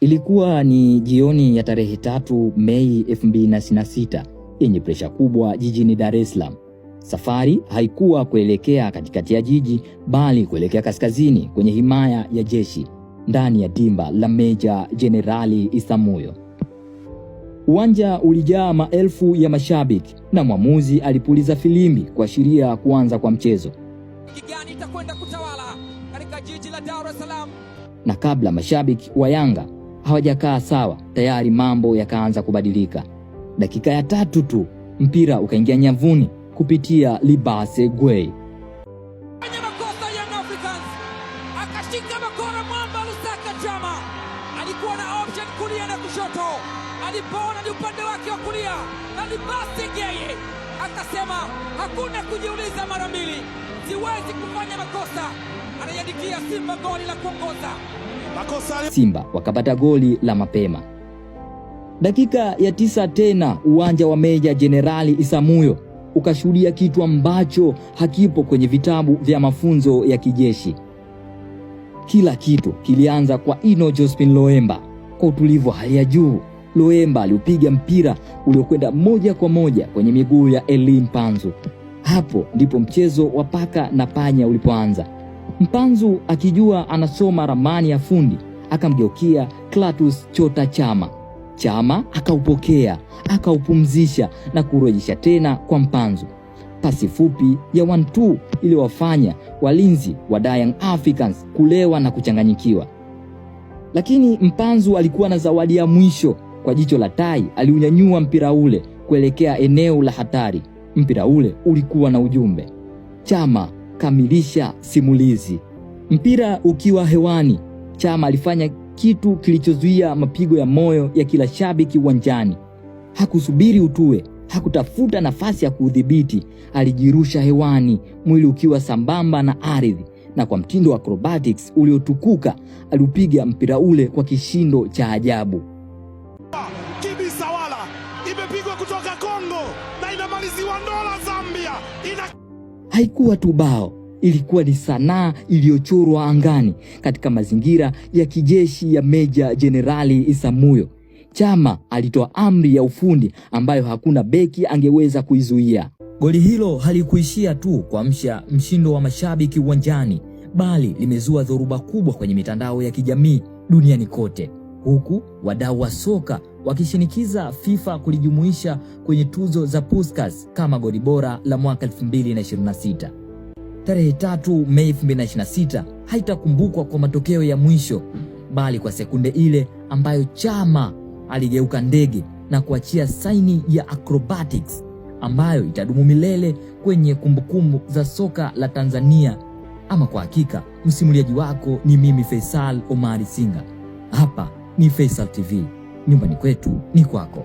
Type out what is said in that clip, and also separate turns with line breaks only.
Ilikuwa ni jioni ya tarehe 3 Mei 2026 yenye presha kubwa jijini Dar es Salaam. Safari haikuwa kuelekea katikati ya jiji bali kuelekea kaskazini kwenye himaya ya jeshi ndani ya dimba la Meja Jenerali Isamuhyo. Uwanja ulijaa maelfu ya mashabiki na mwamuzi alipuliza filimbi kuashiria kuanza kwa mchezo.
Gani itakwenda kutawala katika jiji la Dar es Salaam?
Na kabla mashabiki wa Yanga hawajakaa sawa, tayari mambo yakaanza kubadilika. Dakika ya 3 tu mpira ukaingia nyavuni kupitia Libase Gwe.
Kwenye makosa Young Africans akashika makora mwamba Lusaka Chama. Alikuwa na option kulia na kushoto. Alipoona ni upande wake wa kulia na Libase Gwe akasema hakuna kujiuliza mara mbili. Siwezi kufanya makosa. Anayadikia Simba goli la kuongoza.
Simba wakapata goli la mapema. Dakika ya 9 tena uwanja wa Meja Jenerali Isamuhyo ukashuhudia kitu ambacho hakipo kwenye vitabu vya mafunzo ya kijeshi. Kila kitu kilianza kwa Ino Jospin Loemba. Kwa utulivu hali ya juu, Loemba aliupiga mpira uliokwenda moja kwa moja kwenye miguu ya Elie Mpanzu. Hapo ndipo mchezo wa paka na panya ulipoanza. Mpanzu akijua anasoma ramani ya fundi, akamgeukia Clatous Chota Chama. Chama akaupokea, akaupumzisha na kurejesha tena kwa Mpanzu. Pasi fupi ya 1-2 iliwafanya walinzi wa Young Africans kulewa na kuchanganyikiwa. Lakini Mpanzu alikuwa na zawadi ya mwisho. Kwa jicho la tai aliunyanyua mpira ule kuelekea eneo la hatari. Mpira ule ulikuwa na ujumbe: Chama, kamilisha simulizi. Mpira ukiwa hewani, Chama alifanya kitu kilichozuia mapigo ya moyo ya kila shabiki uwanjani. Hakusubiri utue, hakutafuta nafasi ya kudhibiti. Alijirusha hewani, mwili ukiwa sambamba na ardhi, na kwa mtindo wa acrobatics uliotukuka aliupiga mpira ule kwa kishindo cha ajabu.
Kibisawala imepigwa kutoka Kongo na inamaliziwa Ndola Zambia.
Haikuwa tu bao, ilikuwa ni sanaa iliyochorwa angani katika mazingira ya kijeshi ya Meja Jenerali Isamuhyo. Chama alitoa amri ya ufundi ambayo hakuna beki angeweza kuizuia. Goli hilo halikuishia tu kuamsha mshindo wa mashabiki uwanjani, bali limezua dhoruba kubwa kwenye mitandao ya kijamii duniani kote, huku wadau wa soka wakishinikiza FIFA kulijumuisha kwenye tuzo za Puskas kama goli bora la mwaka 2026. Tarehe 3 Mei 2026 haitakumbukwa kwa matokeo ya mwisho, bali kwa sekunde ile ambayo Chama aligeuka ndege na kuachia saini ya acrobatics ambayo itadumu milele kwenye kumbukumbu za soka la Tanzania. Ama kwa hakika, msimuliaji wako ni mimi Faisal Omari Singa. Hapa ni Faisal TV, nyumbani kwetu ni kwako.